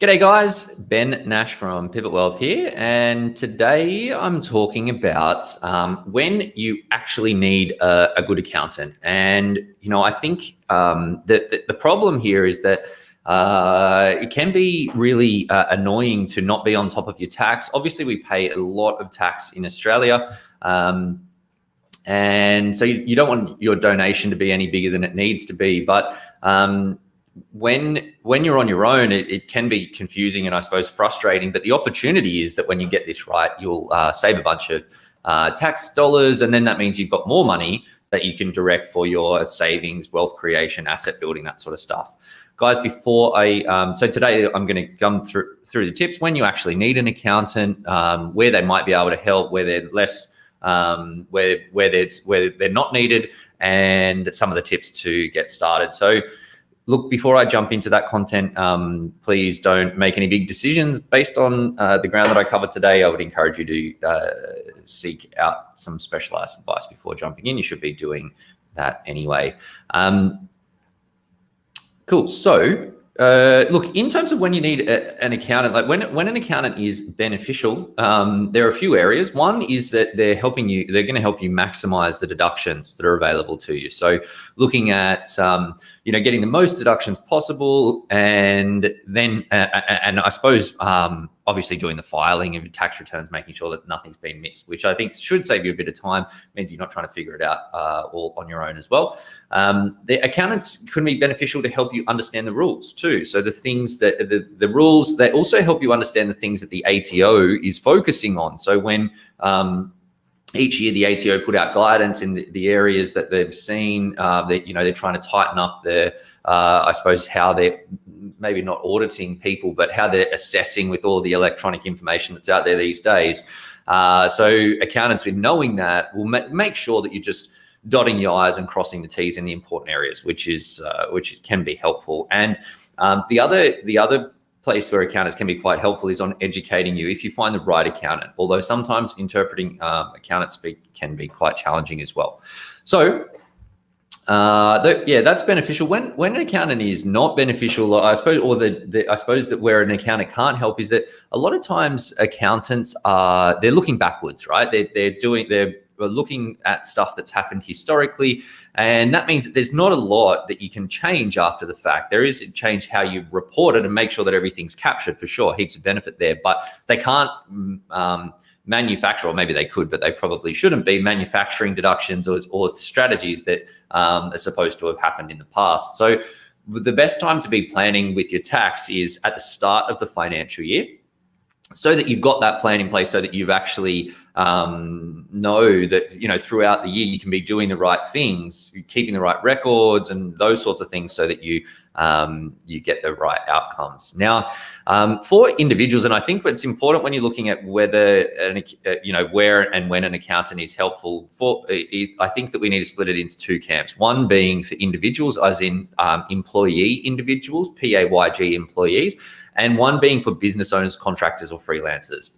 G'day guys, Ben Nash from Pivot Wealth here, and today I'm talking about when you actually need a good accountant. And I think the problem here is that it can be really annoying to not be on top of your tax. Obviously, we pay a lot of tax in Australia, and so you don't want your donation to be any bigger than it needs to be, but when you're on your own, it can be confusing and I suppose frustrating. But the opportunity is that when you get this right, you'll save a bunch of tax dollars, and then that means you've got more money that you can direct for your savings, wealth creation, asset building, that sort of stuff. Guys, before so today I'm going to come through the tips when you actually need an accountant, where they might be able to help, where they're less, where they're not needed, and some of the tips to get started. So, look, before I jump into that content, please don't make any big decisions based on the ground that I covered today. I would encourage you to seek out some specialized advice before jumping in. You should be doing that anyway. Cool. So, look, in terms of when you need an accountant, like when an accountant is beneficial, there are a few areas. One is that they're going to help you maximize the deductions that are available to you. So looking at, getting the most deductions possible, and then, and I suppose, obviously doing the filing of your tax returns, making sure that nothing's been missed, which I think should save you a bit of time, means you're not trying to figure it out all on your own as well. The accountants can be beneficial to help you understand the rules too. So the things that the rules, they also help you understand the things that the ATO is focusing on. So when each year the ATO put out guidance in the areas that they've seen that they're trying to tighten up their, I suppose, how they're maybe not auditing people, but how they're assessing with all of the electronic information that's out there these days. So accountants, with knowing that, will make sure that you're just dotting your I's and crossing the T's in the important areas, which can be helpful. And the other place where accountants can be quite helpful is on educating you if you find the right accountant, although sometimes interpreting accountant speak can be quite challenging as well. So that's beneficial. When an accountant is not beneficial, I suppose, or I suppose that where an accountant can't help is that a lot of times accountants they're looking backwards, right? They're looking at stuff that's happened historically, and that means that there's not a lot that you can change after the fact. There is change how you report it and make sure that everything's captured, for sure, heaps of benefit there, but they can't manufacture, or maybe they could, but they probably shouldn't be manufacturing deductions or strategies that are supposed to have happened in the past. So the best time to be planning with your tax is at the start of the financial year, so that you've got that plan in place, so that you've actually know that, throughout the year you can be doing the right things, keeping the right records and those sorts of things, so that you get the right outcomes. Now, for individuals, and I think it's important when you're looking at whether, where and when an accountant is helpful, I think that we need to split it into two camps. One being for individuals, as in employee individuals, PAYG employees, and one being for business owners, contractors, or freelancers.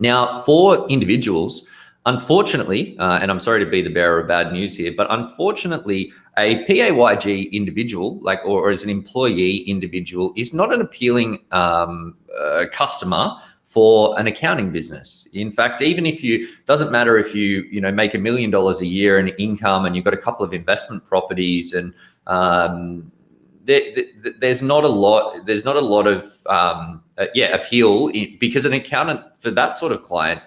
Now, for individuals, unfortunately, and I'm sorry to be the bearer of bad news here, but unfortunately, a PAYG individual, or as an employee individual, is not an appealing customer for an accounting business. In fact, even if doesn't matter if you make $1 million a year in income and you've got a couple of investment properties, and there's not a lot of appeal, because an accountant for that sort of client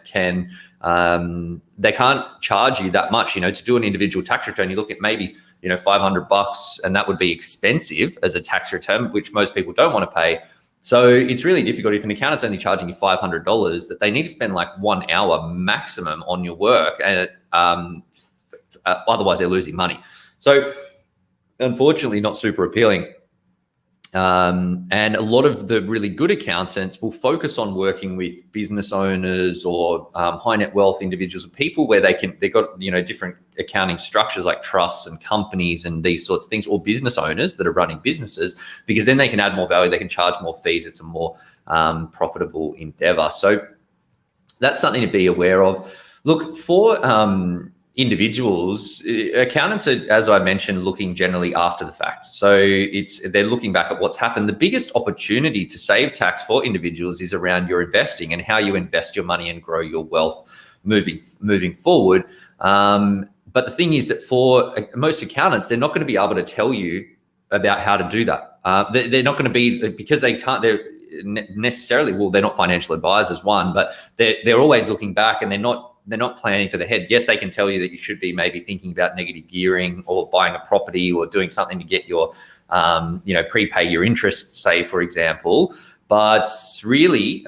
they can't charge you that much. To do an individual tax return, you look at maybe $500, and that would be expensive as a tax return, which most people don't want to pay. So it's really difficult if an accountant's only charging you $500, that they need to spend like 1 hour maximum on your work, and otherwise they're losing money. So unfortunately, not super appealing. And a lot of the really good accountants will focus on working with business owners or high net wealth individuals, people where they've got different accounting structures like trusts and companies and these sorts of things, or business owners that are running businesses, because then they can add more value, they can charge more fees. It's a more profitable endeavor. So that's something to be aware of. Look, for individuals, accountants are, as I mentioned, looking generally after the fact. So they're looking back at what's happened. The biggest opportunity to save tax for individuals is around your investing and how you invest your money and grow your wealth moving forward. But the thing is that for most accountants, they're not going to be able to tell you about how to do that. They're not going to be, because they can't, they're necessarily, well, they're not financial advisors, one, but they're always looking back, and they're not planning for the head. Yes, they can tell you that you should be maybe thinking about negative gearing or buying a property or doing something to get your, prepay your interest, say, for example. But really,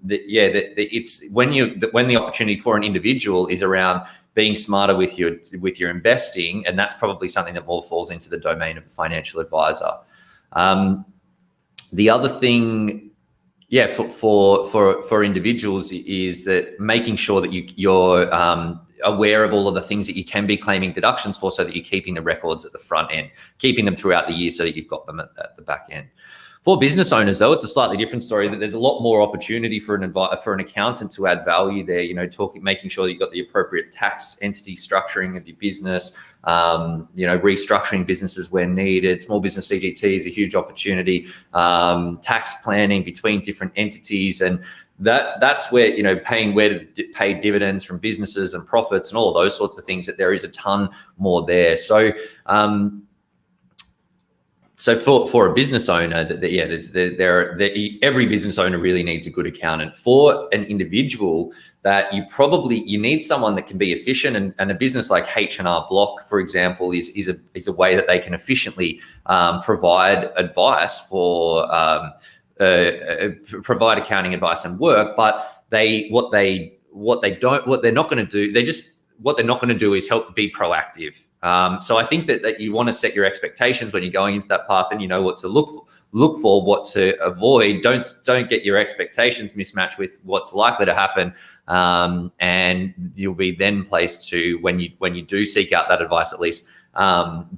it's when the opportunity for an individual is around being smarter with your investing, and that's probably something that more falls into the domain of a financial advisor. The other thing, for individuals is that making sure that you're aware of all of the things that you can be claiming deductions for, so that you're keeping the records at the front end, keeping them throughout the year so that you've got them at the back end. For business owners, though, it's a slightly different story. That there's a lot more opportunity for an accountant to add value there. Making sure that you've got the appropriate tax entity structuring of your business. Restructuring businesses where needed. Small business CGT is a huge opportunity. Tax planning between different entities, and that's where paying where to pay dividends from businesses and profits and all of those sorts of things. That there is a ton more there. So. So for a business owner, every business owner really needs a good accountant. For an individual, that you need someone that can be efficient, and a business like H&R Block, for example, is a way that they can efficiently provide advice for provide accounting advice and work. But what they're not going to do is help be proactive. So I think that you want to set your expectations when you're going into that path, and you know what to look for, what to avoid. Don't get your expectations mismatched with what's likely to happen, and you'll be then placed to, when you do seek out that advice, at least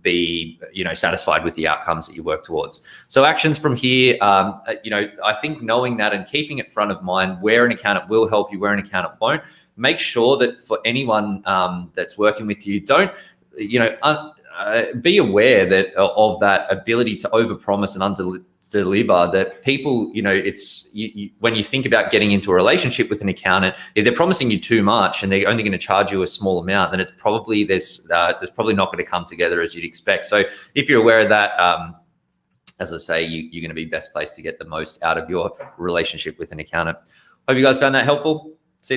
be satisfied with the outcomes that you work towards. So actions from here, I think knowing that and keeping it front of mind, where an accountant will help you, where an accountant won't. Make sure that for anyone that's working with you, don't be aware that of that ability to overpromise and underdeliver. That people, when you think about getting into a relationship with an accountant, if they're promising you too much and they're only going to charge you a small amount, then it's probably there's probably not going to come together as you'd expect. So if you're aware of that, as I say, you're going to be best placed to get the most out of your relationship with an accountant. Hope you guys found that helpful. See you next.